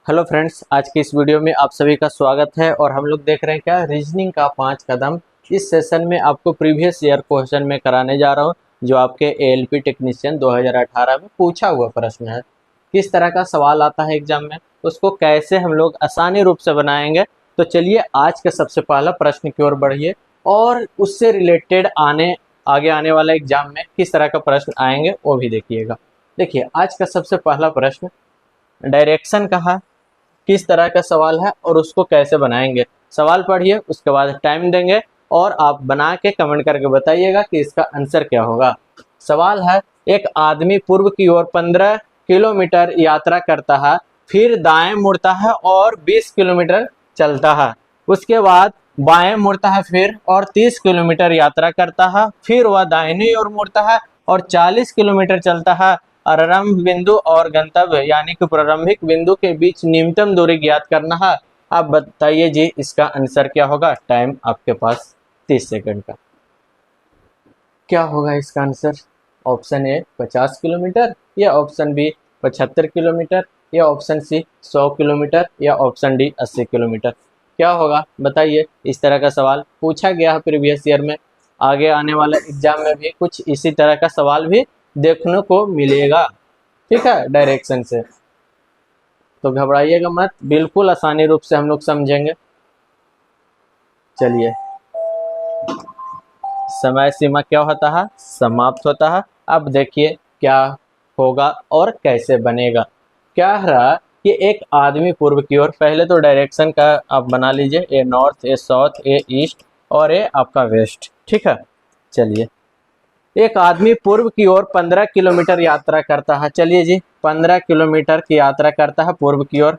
Hello friends, आज की इस वीडियो में आप सभी का स्वागत है और हम लोग देख रहे हैं क्या रीजनिंग का 5 कदम। इस सेशन में आपको प्रीवियस ईयर क्वेश्चन में कराने जा रहा हूं, जो आपके एएलपी टेक्नीशियन 2018 में पूछा हुआ प्रश्न है। किस तरह का सवाल आता है एग्जाम में, उसको कैसे हम लोग आसानी रूप से बनाएंगे। तो चलिए आज का सबसे पहला प्रश्न की ओर बढ़िए और उससे रिलेटेड आगे आने वाला एग्जाम में किस तरह का प्रश्न आएंगे वो भी देखिएगा। देखिए आज का सबसे पहला प्रश्न, डायरेक्शन कहा, किस तरह का सवाल है और उसको कैसे बनाएंगे। सवाल पढ़िए, उसके बाद टाइम देंगे और आप बना के कमेंट करके बताइएगा कि इसका आंसर क्या होगा। सवाल है, एक आदमी पूर्व की ओर 15 किलोमीटर यात्रा करता है, फिर दाएं मुड़ता है और 20 किलोमीटर चलता है। उसके बाद बाएं मुड़ता है फिर और 30 किलोमीटर यात्रा करता है, फिर वह दाहिनी ओर मुड़ता है और 40 किलोमीटर चलता है। आरंभ बिंदु और गंतव्य यानी कि प्रारंभिक बिंदु के बीच न्यूनतम दूरी ज्ञात करना है। आप बताइए जी इसका आंसर क्या होगा। टाइम आपके पास 30 सेकंड का। क्या होगा इसका आंसर? ऑप्शन ए 50 किलोमीटर, या ऑप्शन बी 75 किलोमीटर, या ऑप्शन सी 100 किलोमीटर, या ऑप्शन डी 80 किलोमीटर। क्या होगा बताइए। इस तरह का सवाल पूछा गया है प्रीवियस ईयर में। आगे आने वाले एग्जाम में भी कुछ इसी तरह का सवाल भी देखने को मिलेगा। ठीक है, डायरेक्शन से। तो घबराइएगा मत, बिल्कुल आसानी रूप से हम लोग समझेंगे। चलिए, समय सीमा क्या होता है? समाप्त होता है। अब देखिए क्या होगा और कैसे बनेगा। क्या रहा कि एक आदमी पूर्व की ओर, पहले तो डायरेक्शन का आप बना लीजिए, ए नॉर्थ, ए साउथ, ए ईस्ट और ए आपका वेस्ट। ठीक है, चलिए। एक आदमी पूर्व की ओर 15 किलोमीटर यात्रा करता है। चलिए जी, 15 किलोमीटर की यात्रा करता है पूर्व की ओर।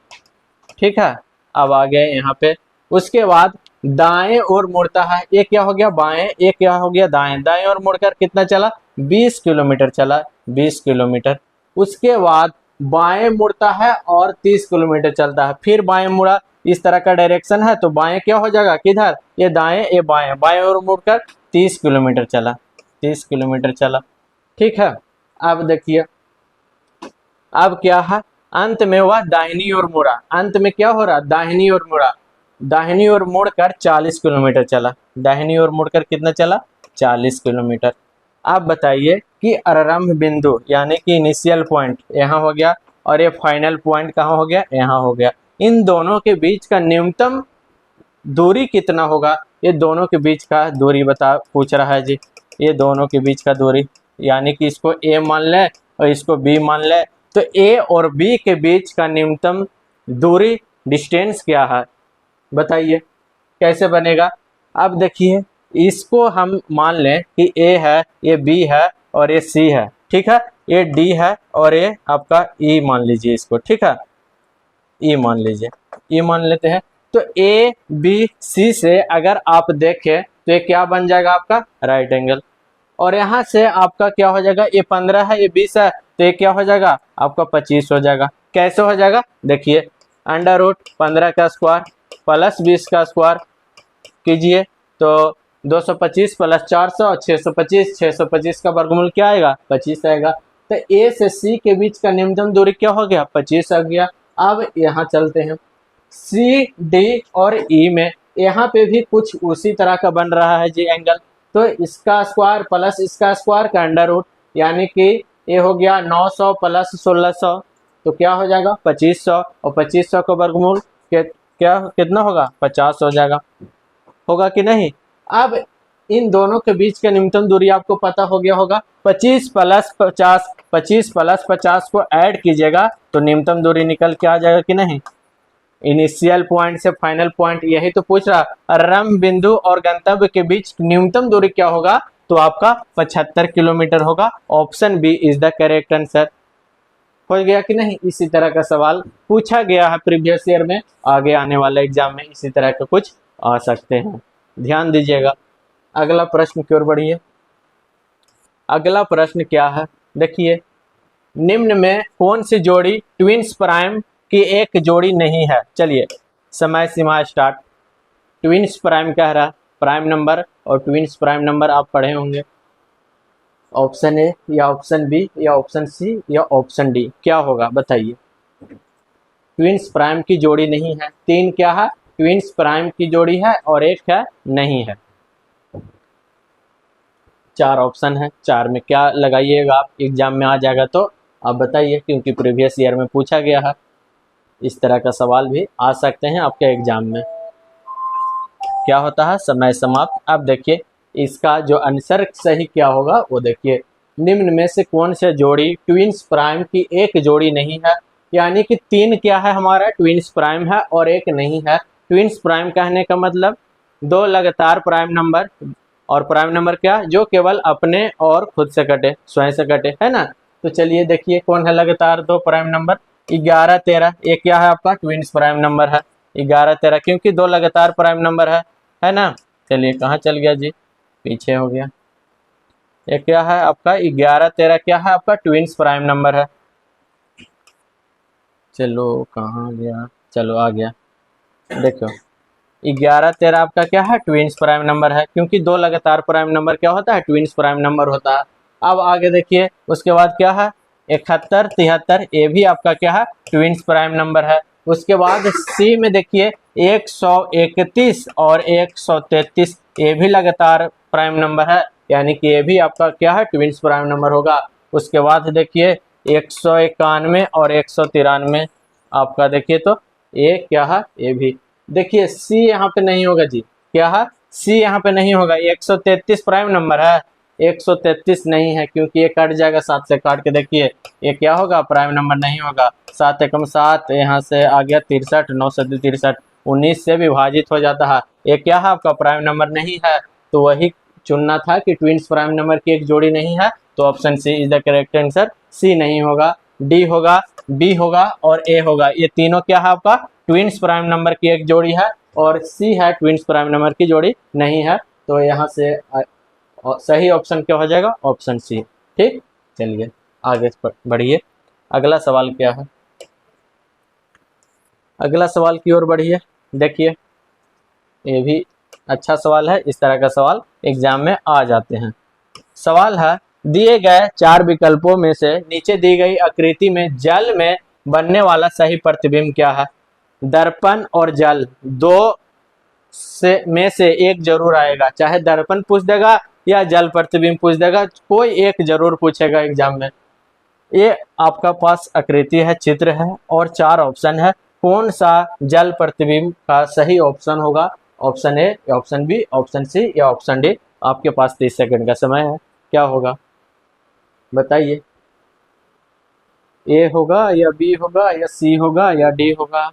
ठीक है, अब आ गए यहाँ पे। उसके बाद दाएं ओर मुड़ता है। ये क्या हो गया? बाएं। ये क्या हो गया? दाएं। दाएं ओर मुड़कर कितना चला? 20 किलोमीटर चला। 20 किलोमीटर। उसके बाद बाएं मुड़ता है और 30 किलोमीटर चलता है। फिर बाएं मुड़ा, इस तरह का डायरेक्शन है तो बाएं क्या हो जाएगा? किधर? ये दाएं, ये बाएं। बाएं ओर मुड़कर 30 किलोमीटर चला। 30 किलोमीटर चला। ठीक है, अब देखिए अब क्या है। अंत में वह दाहिनी ओर मुड़ा। अंत में क्या हो रहा? दाहिनी ओर मुड़ा। दाहिनी ओर मुड़कर 40 किलोमीटर चला। दाहिनी ओर मुड़कर कितना चला? 40 किलोमीटर। आप बताइए कि आरंभ बिंदु यानी कि इनिशियल पॉइंट यहाँ हो गया और ये फाइनल पॉइंट कहाँ हो गया? यहाँ हो गया। इन दोनों के बीच का न्यूनतम दूरी कितना होगा? ये दोनों के बीच का दूरी पूछ रहा है जी। ये दोनों के बीच का दूरी यानी कि इसको ए मान ले और इसको बी मान ले, तो ए और बी के बीच का न्यूनतम दूरी डिस्टेंस क्या है बताइए, कैसे बनेगा। अब देखिए, इसको हम मान लें कि ए है, ये बी है और ये सी है। ठीक है, ये डी है और ये आपका ई मान लीजिए इसको। ठीक है, ई मान लीजिए, ई मान लेते हैं। तो ए बी सी से अगर आप देखें तो ये क्या बन जाएगा? आपका राइट एंगल। और यहाँ से आपका क्या हो जाएगा? ये 15 है, ये 20 है, तो ये क्या हो जाएगा? आपका 25 हो जाएगा। कैसे हो जाएगा? देखिए, अंडर रूट 15 का स्क्वायर प्लस 20 का स्क्वायर कीजिए तो 225 प्लस 400 625। 625 का वर्गमूल क्या आएगा? 25 आएगा। तो ए से सी के बीच का न्यूनतम दूरी क्या हो गया? 25 आ गया। अब यहाँ चलते हैं सी डी और ई में, यहाँ पे भी कुछ उसी तरह का बन रहा है जी एंगल। तो इसका स्क्वायर प्लस इसका स्क्वायर का अंडर रूट, यानी कि ये हो गया 900 प्लस 1600, तो क्या हो जाएगा? 2500। और 2500 का वर्गमूल क्या कितना होगा? 50 हो जाएगा। होगा कि नहीं? अब इन दोनों के बीच का न्यूनतम दूरी आपको पता हो गया होगा। 25 प्लस 50, 25 प्लस 50 को ऐड कीजिएगा तो न्यूनतम दूरी निकल के आ जाएगा कि नहीं। इनिशियल पॉइंट से फाइनल पॉइंट, यही तो पूछ रहा। आरंभ बिंदु और गंतव्य के बीच न्यूनतम दूरी क्या होगा? तो आपका 75 किलोमीटर होगा। Option B is the correct answer. हो गया कि नहीं? इसी तरह का सवाल पूछा गया है प्रीवियस ईयर में। आगे आने वाले एग्जाम में इसी तरह का कुछ आ सकते हैं, ध्यान दीजिएगा। अगला प्रश्न की ओर बढ़िए। अगला प्रश्न क्या है? देखिए, निम्न में कौन सी जोड़ी ट्विन्स प्राइम की एक जोड़ी नहीं है? चलिए, समय सीमा स्टार्ट। ट्विन्स प्राइम कह रहा, प्राइम नंबर और ट्विन्स प्राइम नंबर आप पढ़े होंगे। ऑप्शन ए या ऑप्शन बी या ऑप्शन सी या ऑप्शन डी, क्या होगा बताइए। ट्विंस प्राइम की जोड़ी नहीं है, 3 क्या है ट्विंस प्राइम की जोड़ी है और 1 है नहीं है। 4 ऑप्शन है, 4 में क्या लगाइएगा आप, एग्जाम में आ जाएगा तो आप बताइए, क्योंकि प्रीवियस ईयर में पूछा गया है। इस तरह का सवाल भी आ सकते हैं आपके एग्जाम में। क्या होता है समय समाप्त। अब देखिए इसका जो आंसर सही क्या होगा वो देखिए, निम्न में से कौन से जोड़ी ट्विंस प्राइम की एक जोड़ी नहीं है, यानी कि 3 क्या है हमारा ट्विंस प्राइम है और 1 नहीं है। ट्विंस प्राइम कहने का मतलब 2 लगातार प्राइम नंबर, और प्राइम नंबर क्या जो केवल अपने और खुद से कटे, स्वयं से कटे, है ना। तो चलिए देखिए कौन है लगातार 2 प्राइम नंबर, 11 13, ये क्या है आपका ट्विंस प्राइम नंबर है 11 13, क्योंकि 2 लगातार प्राइम नंबर है ना। चलिए कहाँ चल गया जी, पीछे हो गया। ये क्या है आपका 11 13, क्या है आपका ट्विंस प्राइम नंबर है। चलो कहाँ गया, चलो आ गया। देखो 11 13 आपका क्या है ट्विंस प्राइम नंबर है, क्योंकि 2 लगातार प्राइम नंबर क्या होता है ट्विंस प्राइम नंबर होता है। अब आगे देखिए उसके बाद क्या है 71 73, ये भी आपका क्या है ट्विंस प्राइम नंबर है। उसके बाद सी में देखिए 131 और 133, ये भी लगातार प्राइम नंबर है, यानी कि ये भी आपका क्या है ट्विंस प्राइम नंबर होगा। उसके बाद देखिए 191 और 193 आपका देखिए तो ये क्या है, ये भी देखिए सी यहाँ पे नहीं होगा जी, क्या है सी यहाँ पे नहीं होगा। 133 प्राइम नंबर है, 133 नहीं है, क्योंकि ये कट जाएगा 7 से, काट के देखिए ये क्या होगा प्राइम नंबर नहीं होगा। 7 एकम 7, यहाँ से आ गया 63, 9 से 63, 19 से विभाजित हो जाता है, ये क्या है आपका प्राइम नंबर नहीं है। तो वही चुनना था कि ट्विंस प्राइम नंबर की एक जोड़ी नहीं है, तो option C is the correct answer. C नहीं होगा, डी होगा, बी होगा और ए होगा, ये तीनों क्या है आपका ट्विंस प्राइम नंबर की एक जोड़ी है, और सी है ट्विंस प्राइम नंबर की जोड़ी नहीं है। तो यहाँ से सही ऑप्शन क्या हो जाएगा, ऑप्शन सी। ठीक, चलिए आगे बढ़िए। अगला सवाल क्या है, अगला सवाल की ओर बढ़िए। देखिए ये भी अच्छा सवाल है, इस तरह का सवाल एग्जाम में आ जाते हैं। सवाल है दिए गए 4 विकल्पों में से नीचे दी गई आकृति में जल में बनने वाला सही प्रतिबिंब क्या है। दर्पण और जल, दो में से एक जरूर आएगा, चाहे दर्पण पूछ देगा या जल प्रतिबिंब पूछ देगा, कोई एक जरूर पूछेगा एग्जाम में। ये आपका पास आकृति है, चित्र है और 4 ऑप्शन है, कौन सा जल प्रतिबिंब का सही ऑप्शन होगा। Option A, option B, option C या ऑप्शन डी। आपके पास 30 सेकंड का समय है, क्या होगा बताइए। ए होगा या बी होगा या सी होगा या डी होगा,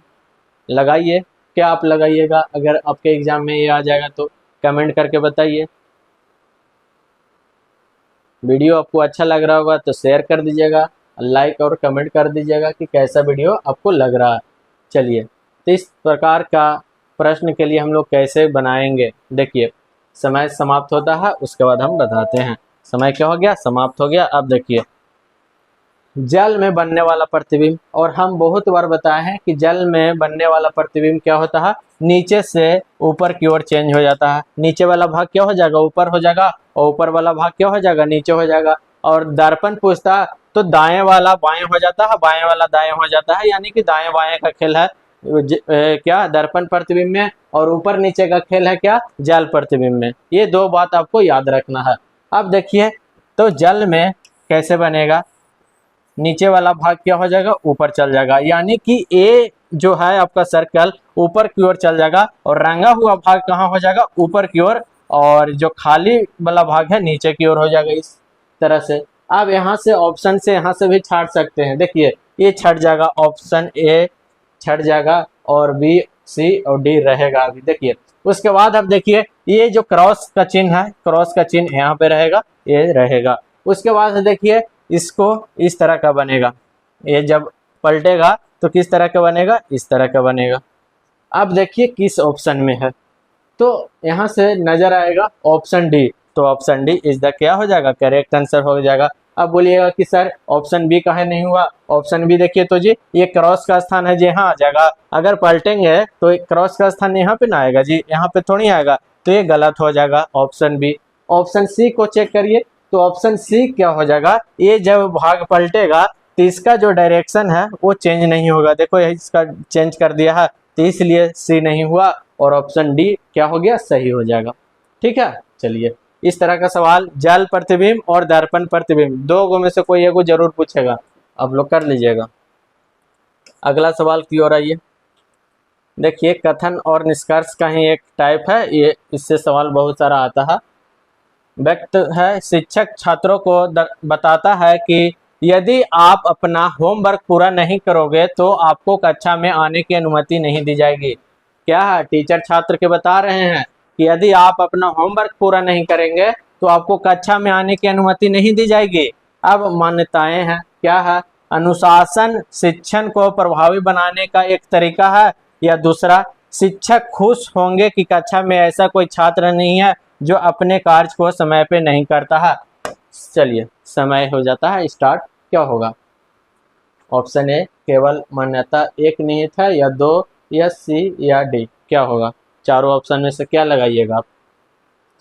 लगाइए। क्या आप लगाइएगा, अगर आपके एग्जाम में ये आ जाएगा तो कमेंट करके बताइए। वीडियो आपको अच्छा लग रहा होगा तो शेयर कर दीजिएगा, लाइक और कमेंट कर दीजिएगा कि कैसा वीडियो आपको लग रहा है। चलिए तो इस प्रकार का प्रश्न के लिए हम लोग कैसे बनाएंगे, देखिए समय समाप्त होता है, उसके बाद हम बताते हैं। समय क्या हो गया, समाप्त हो गया। अब देखिए जल में बनने वाला प्रतिबिंब, और हम बहुत बार बताए हैं कि जल में बनने वाला प्रतिबिंब क्या होता है, नीचे से ऊपर की ओर चेंज हो जाता है। नीचे वाला भाग क्या हो जाएगा, ऊपर हो जाएगा, और ऊपर वाला भाग क्या हो जाएगा, नीचे हो जाएगा। और दर्पण पूछता है तो दाएं वाला बाएं हो जाता है, बाएं वाला दाएं हो जाता है, यानी कि दाएं बाएं का खेल है क्या दर्पण प्रतिबिंब में, और ऊपर नीचे का खेल है क्या जल प्रतिबिंब में। ये 2 बात आपको याद रखना है। अब देखिए तो जल में कैसे बनेगा, नीचे वाला भाग क्या हो जाएगा, ऊपर चल जाएगा, यानी कि ए जो है आपका सर्कल ऊपर की ओर चल जाएगा, और रंगा हुआ भाग कहाँ हो जाएगा, ऊपर की ओर, और जो खाली वाला भाग है नीचे की ओर हो जाएगा, इस तरह से। अब यहाँ से ऑप्शन से यहाँ से भी छाट सकते हैं, देखिए ये छट जाएगा, ऑप्शन ए छट जाएगा और बी सी और डी रहेगा अभी। देखिए उसके बाद अब देखिए ये जो क्रॉस का चिन्ह है, क्रॉस का चिन्ह यहाँ पे रहेगा, ये रहेगा। उसके बाद देखिए इसको इस तरह का बनेगा, ये जब पलटेगा तो किस तरह का बनेगा, इस तरह का बनेगा। अब देखिए किस ऑप्शन में है, तो यहाँ से नजर आएगा ऑप्शन डी, तो ऑप्शन डी इज द क्या हो जाएगा, करेक्ट आंसर हो जाएगा। अब बोलिएगा कि सर ऑप्शन बी काहे नहीं हुआ, ऑप्शन बी देखिए तो जी ये क्रॉस का स्थान है जी, यहाँ आ जाएगा। अगर पलटेंगे तो क्रॉस का स्थान यहाँ पे ना आएगा जी, यहाँ पे थोड़ी आएगा, तो ये गलत हो जाएगा ऑप्शन बी। ऑप्शन सी को चेक करिए, तो ऑप्शन सी क्या हो जाएगा, ये जब भाग पलटेगा तो इसका जो डायरेक्शन है वो चेंज नहीं होगा। देखो यही इसका चेंज कर दिया है, तो इसलिए सी नहीं हुआ और ऑप्शन डी क्या हो गया, सही हो जाएगा। ठीक है, चलिए इस तरह का सवाल जल प्रतिबिंब और दर्पण प्रतिबिंब दो गो में से कोई एक को जरूर पूछेगा, आप लोग कर लीजिएगा। अगला सवाल की ओर आइए। देखिए कथन और निष्कर्ष का ही एक टाइप है ये, इससे सवाल बहुत सारा आता है। व्यक्त है, शिक्षक छात्रों को बताता है कि यदि आप अपना होमवर्क पूरा नहीं करोगे तो आपको कक्षा में आने की अनुमति नहीं दी जाएगी। क्या है, टीचर छात्र के बता रहे हैं कि यदि आप अपना होमवर्क पूरा नहीं करेंगे तो आपको कक्षा में आने की अनुमति नहीं दी जाएगी। अब मान्यताएं हैं, क्या है, अनुशासन शिक्षण को प्रभावी बनाने का एक तरीका है, या दूसरा शिक्षक खुश होंगे कि कक्षा में ऐसा कोई छात्र नहीं है जो अपने कार्य को समय पे नहीं करता है। चलिए समय हो जाता है स्टार्ट, क्या होगा? ऑप्शन ए केवल मान्यता एक निहित है, या दो, या सी, या डी, क्या होगा? चारों ऑप्शन में से क्या लगाइएगा आप?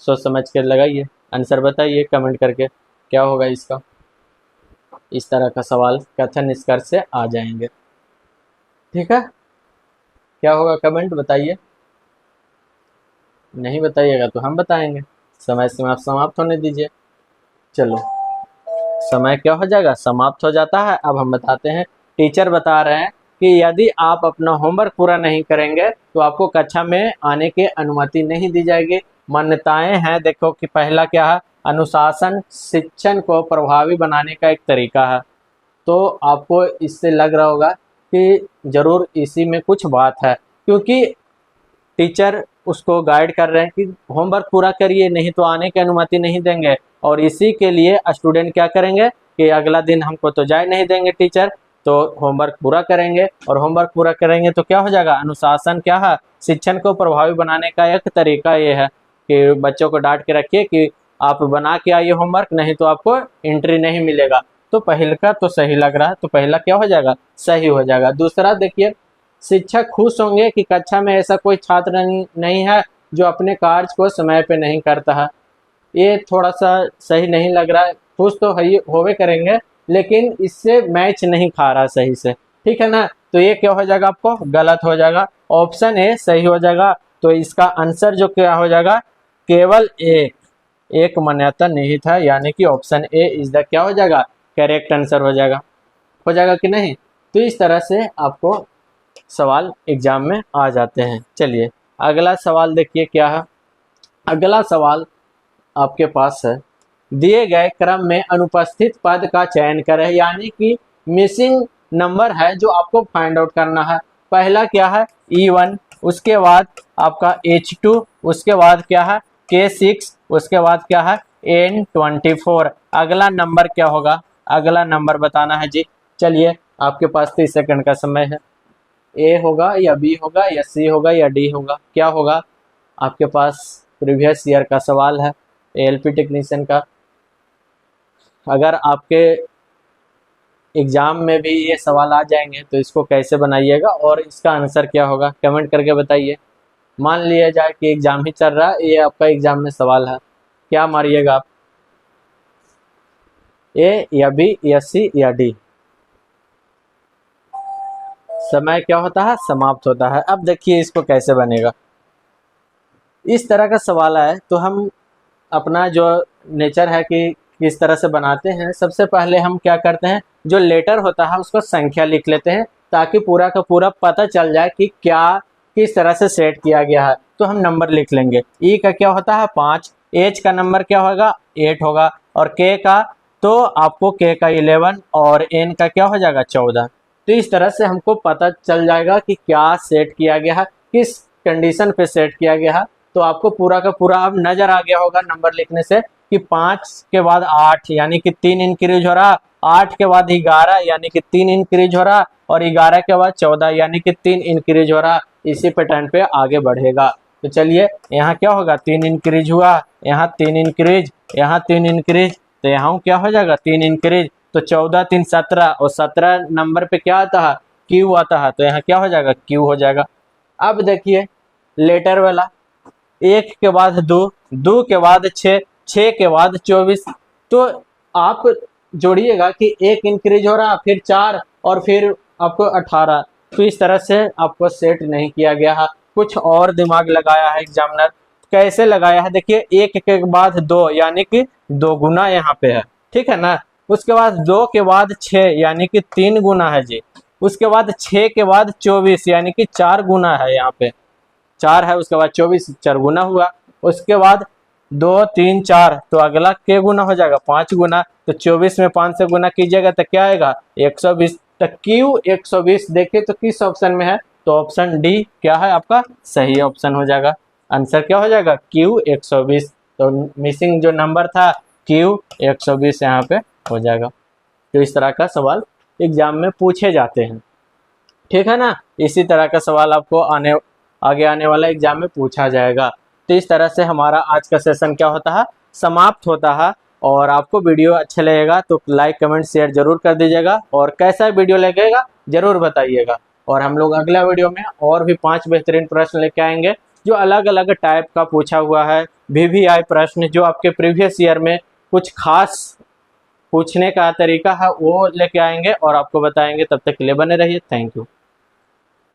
सोच समझ कर लगाइए, आंसर बताइए कमेंट करके क्या होगा इसका। इस तरह का सवाल कथन निष्कर्ष से आ जाएंगे। ठीक है, क्या होगा कमेंट बताइए। नहीं बताइएगा तो हम बताएंगे। समय सीमा समाप्त होने दीजिए। चलो समय क्या हो जाएगा, समाप्त हो जाता है। अब हम बताते हैं, टीचर बता रहे हैं कि यदि आप अपना होमवर्क पूरा नहीं करेंगे तो आपको कक्षा में आने की अनुमति नहीं दी जाएगी। मान्यताएं हैं, देखो कि पहला क्या है, अनुशासन शिक्षण को प्रभावी बनाने का एक तरीका है। तो आपको इससे लग रहा होगा कि जरूर इसी में कुछ बात है, क्योंकि टीचर उसको गाइड कर रहे हैं कि होमवर्क पूरा करिए नहीं तो आने की अनुमति नहीं देंगे, और इसी के लिए स्टूडेंट क्या करेंगे कि अगला दिन हमको तो जाए नहीं देंगे टीचर, तो होमवर्क पूरा करेंगे, और होमवर्क पूरा करेंगे तो क्या हो जाएगा, अनुशासन क्या है, शिक्षण को प्रभावी बनाने का एक तरीका ये है कि बच्चों को डांट के रखिए कि आप बना के आइए होमवर्क, नहीं तो आपको एंट्री नहीं मिलेगा। तो पहले का तो सही लग रहा है, तो पहला क्या हो जाएगा, सही हो जाएगा। दूसरा देखिए, शिक्षक खुश होंगे कि कक्षा में ऐसा कोई छात्र नहीं है जो अपने कार्य को समय पे नहीं करता है। ये थोड़ा सा सही नहीं लग रहा है, खुश तो होवे करेंगे लेकिन इससे मैच नहीं खा रहा सही से, ठीक है ना। तो ये क्या हो जाएगा, आपको गलत हो जाएगा, ऑप्शन ए सही हो जाएगा। तो इसका आंसर जो क्या हो जाएगा, केवल एक मान्यता निहित है, यानी कि ऑप्शन ए इज द क्या हो जाएगा, करेक्ट आंसर हो जाएगा कि नहीं। तो इस तरह से आपको सवाल एग्जाम में आ जाते हैं। चलिए अगला सवाल देखिए क्या है। अगला सवाल आपके पास है, दिए गए क्रम में अनुपस्थित पद का चयन करें, यानी कि मिसिंग नंबर है जो आपको फाइंड आउट करना है। पहला क्या है, E1, उसके बाद आपका H2, उसके बाद क्या है K6, उसके बाद क्या है N24। अगला नंबर क्या होगा, अगला नंबर बताना है जी। चलिए आपके पास 30 सेकंड का समय है। ए होगा या बी होगा या सी होगा या डी होगा, क्या होगा? आपके पास प्रीवियस ईयर का सवाल है ALP टेक्नीशियन का। अगर आपके एग्जाम में भी ये सवाल आ जाएंगे तो इसको कैसे बनाइएगा और इसका आंसर क्या होगा, कमेंट करके बताइए। मान लिया जाए कि एग्जाम ही चल रहा है, ये आपका एग्जाम में सवाल है, क्या मारिएगा आप, ए या बी या सी या डी? समय क्या होता है, समाप्त होता है। अब देखिए इसको कैसे बनेगा। इस तरह का सवाल है तो हम अपना जो नेचर है कि किस तरह से बनाते हैं, सबसे पहले हम क्या करते हैं, जो लेटर होता है उसको संख्या लिख लेते हैं ताकि पूरा का पूरा पता चल जाए कि क्या किस तरह से सेट किया गया है। तो हम नंबर लिख लेंगे। ई का क्या होता है 5, एच का नंबर क्या होगा 8 होगा, और के का तो आपको के का 11 और एन का क्या हो जाएगा 14। तो इस तरह से हमको पता चल जाएगा कि क्या सेट किया गया है, किस कंडीशन पे सेट किया गया है। तो आपको पूरा का पूरा अब नजर आ गया होगा नंबर लिखने से कि 5 के बाद 8 यानी कि 3 इंक्रीज हो रहा, 8 के बाद 11 यानी कि 3 इंक्रीज हो रहा, और 11 के बाद 14 यानी कि 3 इंक्रीज हो रहा। इसी पैटर्न पे आगे बढ़ेगा। तो चलिए यहाँ क्या होगा, 3 इंक्रीज हुआ, यहाँ 3 इंक्रीज, यहाँ 3 इंक्रीज, तो यहाँ क्या हो जाएगा 3 इंक्रीज। तो 14 3 17, और 17 नंबर पे क्या आता है क्यू आता है, तो यहाँ क्या हो जाएगा क्यू हो जाएगा। अब देखिए लेटर वाला, 1 के बाद 2, 2 के बाद 6, 6 के बाद 24। तो आप जोड़िएगा कि 1 इंक्रीज हो रहा, फिर 4 और फिर आपको 18। तो इस तरह से आपको सेट नहीं किया गया है, कुछ और दिमाग लगाया है एग्जामिनर। कैसे लगाया है देखिए, 1 के बाद 2 यानी कि 2 गुना यहाँ पे है, ठीक है ना। उसके बाद 2 के बाद 6 यानी कि 3 गुना है जी। उसके बाद 6 के बाद 24 यानी कि 4 गुना है, यहाँ पे 4 है, उसके बाद 24 4 गुना हुआ। उसके बाद 2 3 4 तो अगला के गुना हो जाएगा 5 गुना। तो 24 में 5 से गुना कीजिएगा तो क्या आएगा 120। तो क्यू 120 देखिए तो किस ऑप्शन में है, तो ऑप्शन डी क्या है आपका सही ऑप्शन हो जाएगा। आंसर क्या हो जाएगा क्यू 120। तो मिसिंग जो नंबर था क्यू 120 यहाँ पे हो जाएगा। तो इस तरह का सवाल एग्जाम में पूछे जाते हैं, ठीक है ना। इसी तरह का सवाल आपको आगे आने वाला एग्जाम में पूछा जाएगा। तो इस तरह से हमारा आज का सेशन क्या होता है समाप्त होता है। और आपको वीडियो अच्छा लगेगा तो लाइक कमेंट शेयर जरूर कर दीजिएगा, और कैसा वीडियो लगेगा जरूर बताइएगा। और हम लोग अगला वीडियो में और भी 5 बेहतरीन प्रश्न लेके आएंगे जो अलग अलग टाइप का पूछा हुआ है, VVI प्रश्न जो आपके प्रीवियस ईयर में कुछ खास पूछने का तरीका है वो लेके आएंगे और आपको बताएंगे। तब तक के लिए बने रहिए, थैंक यू।